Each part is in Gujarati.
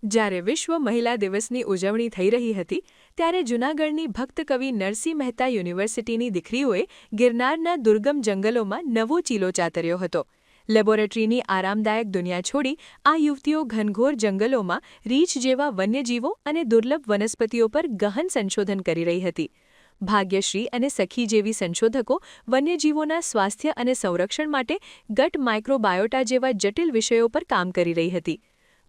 જ્યારે વિશ્વ મહિલા દિવસની ઉજવણી થઈ રહી હતી ત્યારે જૂનાગઢની ભક્ત કવિ નરસિંહ મહેતા યુનિવર્સિટીની દીકરીઓએ ગિરનારના દુર્ગમ જંગલોમાં નવો ચીલો ચાતર્યો હતો. લેબોરેટરીની આરામદાયક દુનિયા છોડી આ યુવતીઓ ઘનઘોર જંગલોમાં રીંછ જેવા વન્યજીવો અને દુર્લભ વનસ્પતિઓ પર ગહન સંશોધન કરી રહી હતી. ભાગ્યશ્રી અને સખી જેવી સંશોધકો વન્યજીવોના સ્વાસ્થ્ય અને સંરક્ષણ માટે ગટ માઇક્રોબાયોટા જેવા જટિલ વિષયો પર કામ કરી રહી હતી.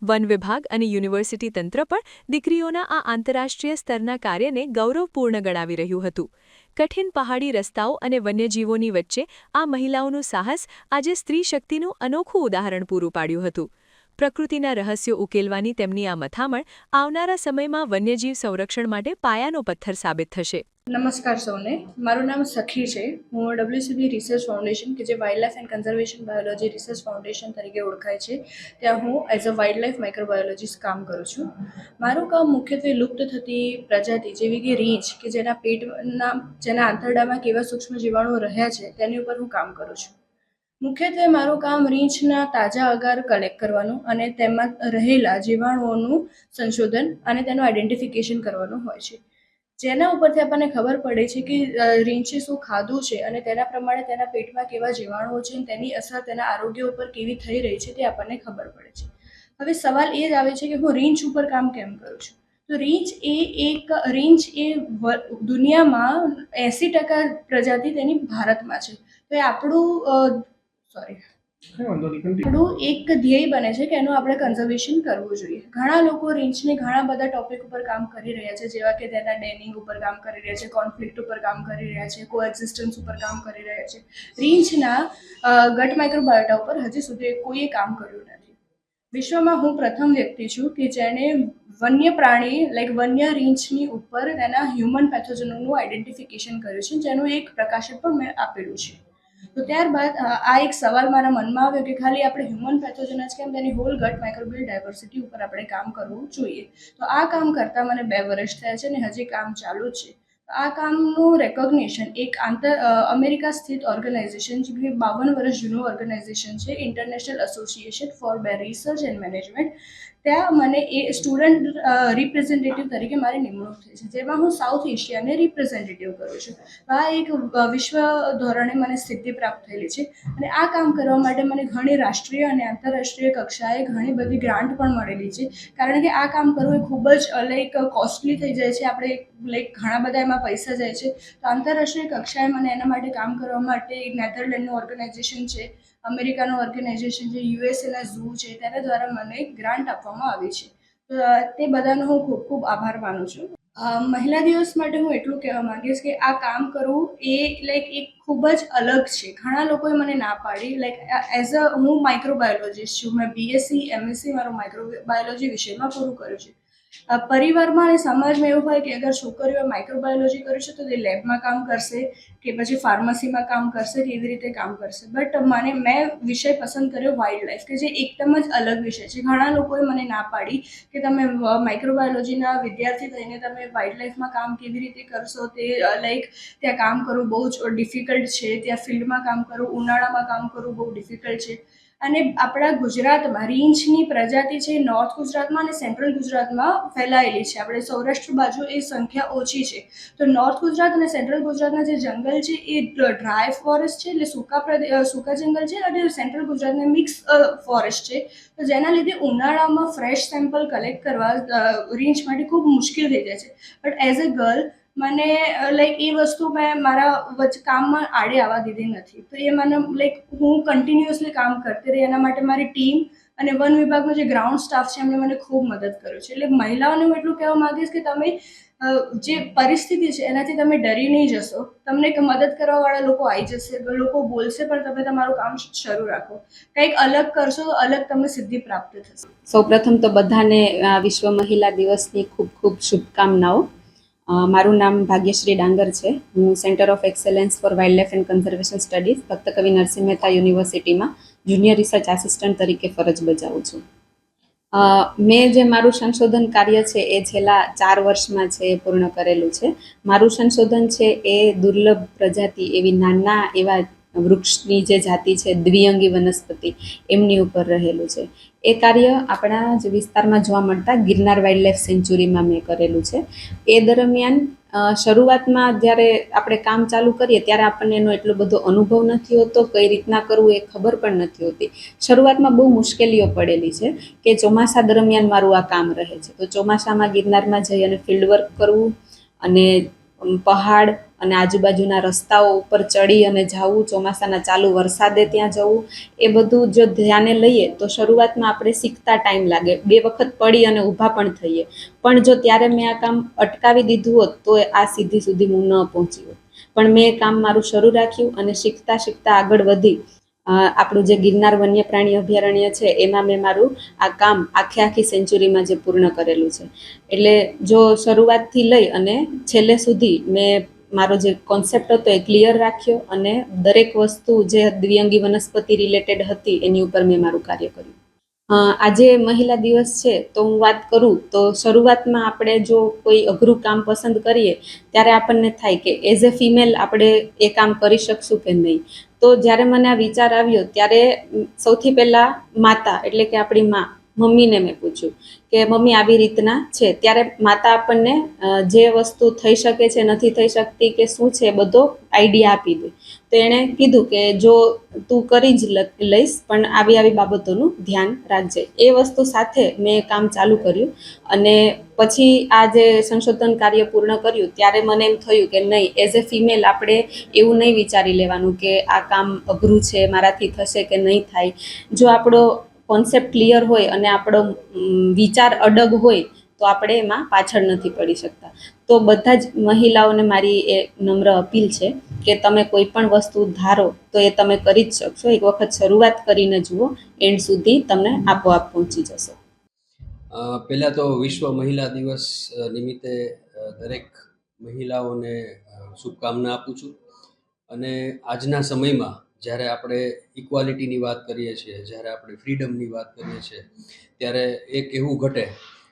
વન વિભાગ અને યુનિવર્સિટી તંત્ર પણ દીકરીઓના આ આંતરરાષ્ટ્રીય સ્તરના કાર્યને ગૌરવપૂર્ણ ગણાવી રહ્યું હતું. કઠિન પહાડી રસ્તાઓ અને વન્યજીવોની વચ્ચે આ મહિલાઓનું સાહસ આજે સ્ત્રી શક્તિનું અનોખું ઉદાહરણ પૂરું પાડ્યું હતું. પ્રકૃતિના રહસ્યો ઉકેલવાની તેમની આ મથામણ આવનારા સમયમાં વન્યજીવ સંરક્ષણ માટે પાયાનો પથ્થર સાબિત થશે. નમસ્કાર સૌને, મારું નામ સખી છે. હું WCB રિસર્ચ ફાઉન્ડેશન કે જે wildlife and conservation biology research foundation તરીકે ઓળખાય છે, ત્યાં હું એઝ અ વાઇલ્ડલાઇફ માઇક્રોબાયોલોજીસ્ટ કામ કરું છું. મારું કામ મુખ્યત્વે લુપ્ત થતી પ્રજાતિ જેવી કે રીંછ કે જેના આંતરડામાં કેવા સૂક્ષ્મ જીવાણુઓ રહ્યા છે તેની ઉપર હું કામ કરું છું. મુખ્યત્વે મારું કામ રીંછના તાજા અગાર કલેક્ટ કરવાનું અને તેમાં રહેલા જીવાણુઓનું સંશોધન અને તેનું આઈડેન્ટિફિકેશન કરવાનું હોય છે, જેના ઉપરથી આપણને ખબર પડે છે કે રીંછે શું ખાધું છે અને તેના પ્રમાણે તેના પેટમાં કેવા જીવાણુઓ છે અને તેની અસર તેના આરોગ્ય ઉપર કેવી થઈ રહી છે તે આપણને ખબર પડે છે. હવે સવાલ એ જ આવે છે કે હું રીંછ ઉપર કામ કેમ કરું છું. તો રીંછ એ દુનિયામાં 80% પ્રજાતિ તેની ભારતમાં છે. તો એ આપણું એક ધ્યેય બને છે કે એનું આપણે કન્ઝર્વેશન કરવું જોઈએ. ઘણા લોકો રીંછને ઘણા બધા ટોપિક ઉપર કામ કરી રહ્યા છે, જેવા કે તેના ડેનિંગ ઉપર કામ કરી રહ્યા છે, કોન્ફ્લિક્ટ ઉપર કામ કરી રહ્યા છે, કોએક્ઝિસ્ટન્સ ઉપર કામ કરી રહ્યા છે. રીંછના ગટ માઇક્રોબાયોટા ઉપર હજી સુધી કોઈએ કામ કર્યું નથી. વિશ્વમાં હું પ્રથમ વ્યક્તિ છું કે જેણે વન્ય પ્રાણી વન્ય રીંછની ઉપર તેના હ્યુમન પેથોજનોનું આઈડેન્ટિફિકેશન કર્યું છે, જેનું એક પ્રકાશન પણ મેં આપેલું છે. તો ત્યારબાદ આ એક સવાલ મારા મનમાં આવ્યો કે ખાલી આપણે હ્યુમન પેથોજન જ કેમ, તેની હોલ ગટ માઇક્રોબિયલ ડાયવર્સિટી ઉપર આપણે કામ કરવું જોઈએ. તો આ કામ કરતાં મને 2 વર્ષ થયા છે અને હજી કામ ચાલુ જ છે. આ કામનું રેકોગ્નિશન એક અમેરિકા સ્થિત ઓર્ગેનાઇઝેશન, જે 52 વર્ષ જૂનું ઓર્ગેનાઇઝેશન છે, International Association for Bear Research and Management, ત્યાં મને એ સ્ટુડન્ટ રિપ્રેઝેન્ટેટિવ તરીકે મારી નિમણૂક થઈ છે, જેમાં હું સાઉથ એશિયાને રિપ્રેઝેન્ટેટિવ કરું છું. આ એક વિશ્વ ધોરણે મને સિદ્ધિ પ્રાપ્ત થયેલી છે અને આ કામ કરવા માટે મને ઘણી રાષ્ટ્રીય અને આંતરરાષ્ટ્રીય કક્ષાએ ઘણી બધી ગ્રાન્ટ પણ મળેલી છે, કારણ કે આ કામ કરવું એ ખૂબ જ કોસ્ટલી થઈ જાય છે. આપણે ઘણા બધા એમાં પૈસા જાય છે. તો આંતરરાષ્ટ્રીય કક્ષાએ મને એના માટે કામ કરવા માટે નેધરલેન્ડનું ઓર્ગેનાઇઝેશન છે, અમેરિકાનું ઓર્ગેનાઇઝેશન છે, યુએસએના ઝૂ છે, તેના દ્વારા મને ગ્રાન્ટ આપવામાં આવી છે. તો તે બધાનો હું ખૂબ ખૂબ આભાર માનું છું. મહિલા દિવસ માટે હું એટલું કહેવા માંગીશ કે આ કામ કરવું એ એક ખૂબ જ અલગ છે. ઘણા લોકોએ મને ના પાડી. હું માઇક્રોબાયોલોજીસ્ટ છું. મેં BSc MSc મારું માઇક્રોબાયોલોજી વિષયમાં પૂરું કર્યું છે. પરિવારમાં અને સમાજમાં એવું હોય કે અગર છોકરીઓ માઇક્રોબાયોલોજી કર્યું છે તો તે લેબમાં કામ કરશે કે પછી ફાર્મસીમાં કામ કરશે કે એવી રીતે કામ કરશે. બટ મેં વિષય પસંદ કર્યો વાઇલ્ડ લાઈફ, કે જે એકદમ જ અલગ વિષય છે. ઘણા લોકોએ મને ના પાડી કે તમે માઇક્રોબાયોલોજીના વિદ્યાર્થી થઈને તમે વાઇલ્ડ લાઈફમાં કામ કેવી રીતે કરશો. તે ત્યાં કામ કરવું બહુ જ ડિફિકલ્ટ છે, ત્યાં ફિલ્ડમાં કામ કરવું, ઉનાળામાં કામ કરવું બહુ ડિફિકલ્ટ છે. અને આપણા ગુજરાતમાં રીંછની પ્રજાતિ છે, નોર્થ ગુજરાતમાં અને સેન્ટ્રલ ગુજરાતમાં ફેલાયેલી છે. આપણે સૌરાષ્ટ્ર બાજુ એ સંખ્યા ઓછી છે. તો નોર્થ ગુજરાત અને સેન્ટ્રલ ગુજરાતના જે જંગલ છે એ ડ્રાય ફોરેસ્ટ છે, એટલે સૂકા જંગલ છે, અને સેન્ટ્રલ ગુજરાતના મિક્સ ફોરેસ્ટ છે. તો જેના લીધે ઉનાળામાં ફ્રેશ સેમ્પલ કલેક્ટ કરવા રીંછ માટે ખૂબ મુશ્કેલ થઈ જાય છે. બટ એઝ અ ગર્લ મને એ વસ્તુ મેં મારા કામમાં આડે આવવા દીધી નથી. તો એ મને હું કન્ટિન્યુઅસલી કામ કરતી રહી. એના માટે મારી ટીમ અને વન વિભાગનો જે ગ્રાઉન્ડ સ્ટાફ છે એમણે મને ખૂબ મદદ કર્યો છે. એટલે મહિલાઓને હું એટલું કહેવા માંગીશ કે તમે જે પરિસ્થિતિ છે એનાથી તમે ડરી નહીં જશો. તમને મદદ કરવાવાળા લોકો આવી જશે, લોકો બોલશે, પણ તમે તમારું કામ શરૂ રાખો. કંઈક અલગ કરશો તો અલગ તમને સિદ્ધિ પ્રાપ્ત થશે. સૌપ્રથમ તો બધાને વિશ્વ મહિલા દિવસની ખૂબ ખૂબ શુભકામનાઓ. મારું નામ ભાગ્યશ્રી ડાંગર છે. હું centre of excellence four wild life and conservation studies ભક્ત કવિ નરસિંહ મહેતા યુનિવર્સિટીમાં જુનિયર રિસર્ચ આસિસ્ટન્ટ તરીકે ફરજ બજાવું છું. મેં જે મારું સંશોધન કાર્ય છે એ છેલ્લા 4 વર્ષમાં છે એ પૂર્ણ કરેલું છે. મારું સંશોધન છે એ દુર્લભ પ્રજાતિ એવી નાના એવા વૃક્ષની જે જાતિ છે દ્વિઅંગી વનસ્પતિ એમની ઉપર રહેલું છે. એ કાર્ય આપણા જ વિસ્તારમાં જોવા મળતા ગિરનાર વાઇલ્ડ લાઈફ સેન્ચ્યુરીમાં મેં કરેલું છે. એ દરમિયાન શરૂઆતમાં જ્યારે આપણે કામ ચાલુ કરીએ ત્યારે આપણને એનો એટલો બધો અનુભવ નથી હોતો, કઈ રીતના કરવું એ ખબર પણ નથી હોતી. શરૂઆતમાં બહુ મુશ્કેલીઓ પડેલી છે કે ચોમાસા દરમિયાન મારું આ કામ રહે છે. તો ચોમાસામાં ગિરનારમાં જઈ અને ફિલ્ડ વર્ક કરવું અને પહાડ અને આજુબાજુના રસ્તાઓ ઉપર ચડી અને જવું, ચોમાસાના ચાલુ વરસાદે ત્યાં જવું, એ બધું જો ધ્યાને લઈએ તો શરૂઆતમાં આપણે શીખતા ટાઈમ લાગે, 2 વખત પડી અને ઊભા પણ થઈએ. પણ જો ત્યારે મેં આ કામ અટકાવી દીધું હોત તો આ સિદ્ધિ સુધી હું ન પહોંચી હોત. પણ મેં એ કામ મારું શરૂ રાખ્યું અને શીખતા શીખતા આગળ વધી આપણું જે ગિરનાર વન્ય પ્રાણી અભયારણ્ય છે એમાં મેં મારું આ કામ આખી સેન્ચુરીમાં જે પૂર્ણ કરેલું છે. એટલે જો શરૂઆતથી લઈ અને છેલ્લે સુધી મેં મારો જે કોન્સેપ્ટ હતો એ ક્લિયર રાખ્યો અને દરેક વસ્તુ જે દ્વિઅંગી વનસ્પતિ રિલેટેડ હતી એની ઉપર મેં મારું કાર્ય કર્યું. આજે મહિલા દિવસ છે તો હું વાત કરું તો શરૂઆતમાં આપણે જો કોઈ અઘરું કામ પસંદ કરીએ ત્યારે આપણને થાય કે એઝ એ ફિમેલ આપણે એ કામ કરી શકશું કે નહીં. તો જ્યારે મને આ વિચાર આવ્યો ત્યારે સૌથી પહેલાં માતા એટલે કે આપણી મમ્મીને મેં પૂછ્યું કે મમ્મી આવી રીતના છે. ત્યારે માતા આપણને જે વસ્તુ થઈ શકે છે, નથી થઈ શકતી કે શું છે બધો આઈડિયા આપી દે. તો એણે કીધું કે જો તું કરી જ લઈશ પણ આવી બાબતોનું ધ્યાન રાખજે. એ વસ્તુ સાથે મેં કામ ચાલુ કર્યું અને પછી આ જે સંશોધન કાર્ય પૂર્ણ કર્યું ત્યારે મને એમ થયું કે નહીં, એઝ એ ફિમેલ આપણે એવું નહીં વિચારી લેવાનું કે આ કામ અઘરું છે, મારાથી થશે કે નહીં થાય. જો આપણો કોન્સેપ્ટ ક્લિયર હોય અને આપણો વિચાર અડગ હોય તો આપણે એમાં પાછળ નથી પડી શકતા. તો બધા જ મહિલાઓને મારી એ નમ્ર અપીલ છે કે તમે કોઈ પણ વસ્તુ ધારો તો એ તમે કરી જ શકશો. એક વખત શરૂઆત કરીને જુઓ, એન્ડ સુધી તમને આપોઆપ પહોંચી જશો. પહેલાં તો વિશ્વ મહિલા દિવસ નિમિત્તે દરેક મહિલાઓને શુભકામના આપું છું. અને આજના સમયમાં જ્યારે આપણે ઇક્વાલિટીની વાત કરીએ છીએ, જ્યારે આપણે ફ્રીડમની વાત કરીએ છીએ, ત્યારે એ કહેવું ઘટે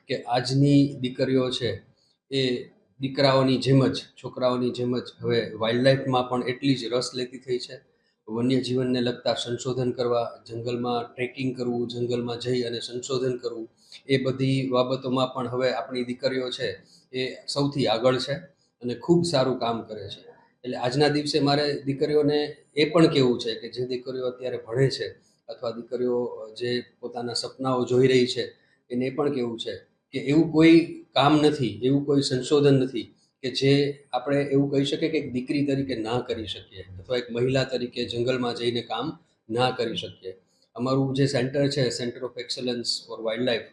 કે આજની દીકરીઓ છે એ દીકરાઓની જેમ જ, છોકરાઓની જેમ જ હવે વાઇલ્ડ લાઈફમાં પણ એટલી જ રસ લેતી થઈ છે. વન્ય જીવનને લગતા સંશોધન કરવા, જંગલમાં ટ્રેકિંગ કરવું, જંગલમાં જઈ અને સંશોધન કરવું, એ બધી બાબતોમાં પણ હવે આપણી દીકરીઓ છે એ સૌથી આગળ છે અને ખૂબ સારું કામ કરે છે. એટલે આજના દિવસે મારે દીકરીઓને એ પણ કહેવું છે કે જે દીકરીઓ અત્યારે ભણે છે અથવા દીકરીઓ જે પોતાના સપનાઓ જોઈ રહી છે એને એ પણ કહેવું છે કે એવું કોઈ કામ નથી, એવું કોઈ સંશોધન નથી કે જે આપણે એવું કહી શકીએ કે એક દીકરી તરીકે ના કરી શકીએ અથવા એક મહિલા તરીકે જંગલમાં જઈને કામ ના કરી શકીએ. અમારું જે સેન્ટર છે, centre of excellence four wild life,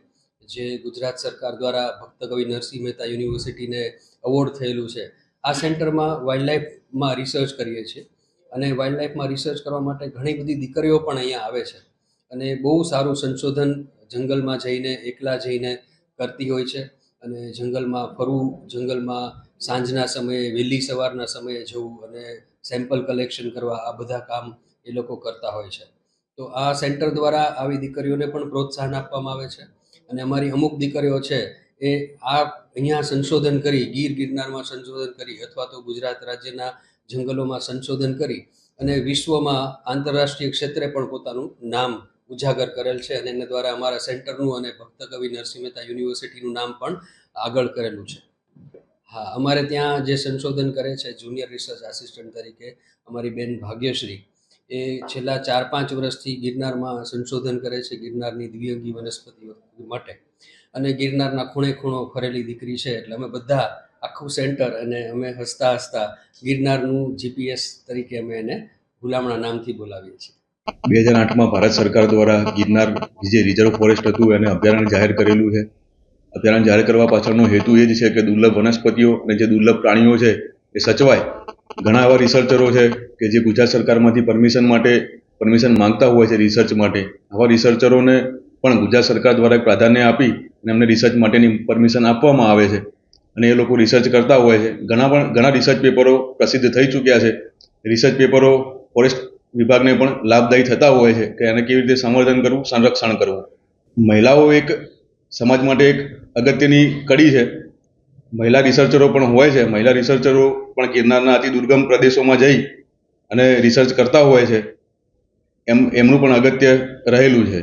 જે ગુજરાત સરકાર દ્વારા ભક્ત કવિ નરસિંહ મહેતા યુનિવર્સિટીને અવોર્ડ થયેલું છે, આ સેન્ટરમાં વાઇલ્ડ લાઈફમાં રિસર્ચ કરીએ છીએ. અને વાઇલ્ડ લાઈફમાં રિસર્ચ કરવા માટે ઘણી બધી દીકરીઓ પણ અહીંયા આવે છે અને બહુ સારું સંશોધન જંગલમાં જઈને, એકલા જઈને કરતી હોય છે. અને જંગલમાં ફરવું, જંગલમાં સાંજના સમયે, વહેલી સવારના સમયે જવું અને સેમ્પલ કલેક્શન કરવા, આ બધા કામ એ લોકો કરતા હોય છે. તો આ સેન્ટર દ્વારા આવી દીકરીઓને પણ પ્રોત્સાહન આપવામાં આવે છે. અને અમારી અમુક દીકરીઓ છે એ અહીંયા સંશોધન કરી, ગિરનારમાં સંશોધન કરી અથવા તો ગુજરાત રાજ્યના જંગલોમાં સંશોધન કરી અને વિશ્વમાં આંતરરાષ્ટ્રીય ક્ષેત્રે પણ પોતાનું નામ ઉજાગર કરેલ છે. અને એના દ્વારા અમારા સેન્ટરનું અને ભક્ત કવિ નરસિંહ મહેતા યુનિવર્સિટીનું નામ પણ આગળ કરેલું છે. હા, અમારે ત્યાં જે સંશોધન કરે છે જુનિયર રિસર્ચ આસિસ્ટન્ટ તરીકે અમારી બેન ભાગ્યશ્રી, એ છેલ્લા 4-5 વર્ષથી ગિરનારમાં સંશોધન કરે છે, ગિરનારની દ્વિઅંગી વનસ્પતિઓ માટે. અને ગિરનારના ખૂણે ખૂણો ફરેલી દીકરી છે. એટલે અમે બધા આખું સેન્ટર અને અમે હસતા હસતા ગિરનારનું જીપીએસ તરીકે અમે એને ભૂલામણા નામથી બોલાવીએ છીએ. 2008માં ભારત સરકાર દ્વારા ગિરનાર જે રિઝર્વ ફોરેસ્ટ હતું એને અભયારણ્ય જાહેર કરેલું છે. અભયારણ્ય જાહેર કરવા પાછળનો હેતુ એ જ છે કે દુર્લભ વનસ્પતિઓ અને જે દુર્લભ પ્રાણીઓ છે એ સચવાય. ઘણા એવા રિસર્ચરો છે કે જે ગુજરાત સરકારમાંથી પરમિશન માંગતા હોય છે રિસર્ચ માટે. આવા રિસર્ચરોને પણ ગુજરાત સરકાર દ્વારા પ્રાધાન્ય આપી અને એમને રિસર્ચ માટેની પરમિશન આપવામાં આવે છે અને એ લોકો રિસર્ચ કરતા હોય છે. ઘણા રિસર્ચ પેપરો પ્રસિદ્ધ થઈ ચૂક્યા છે. રિસર્ચ પેપરો ફોરેસ્ટ વિભાગને પણ લાભદાયી થતા હોય છે કે એને કેવી રીતે સંવર્ધન કરવું, સંરક્ષણ કરવું. મહિલાઓ એક સમાજ માટે એક અગત્યની કડી છે. મહિલા રિસર્ચરો પણ હોય છે. મહિલા રિસર્ચરો પણ ગિરનારના અતિ દુર્ગમ પ્રદેશોમાં જઈ અને રિસર્ચ કરતા હોય છે એમનું પણ અગત્ય રહેલું છે.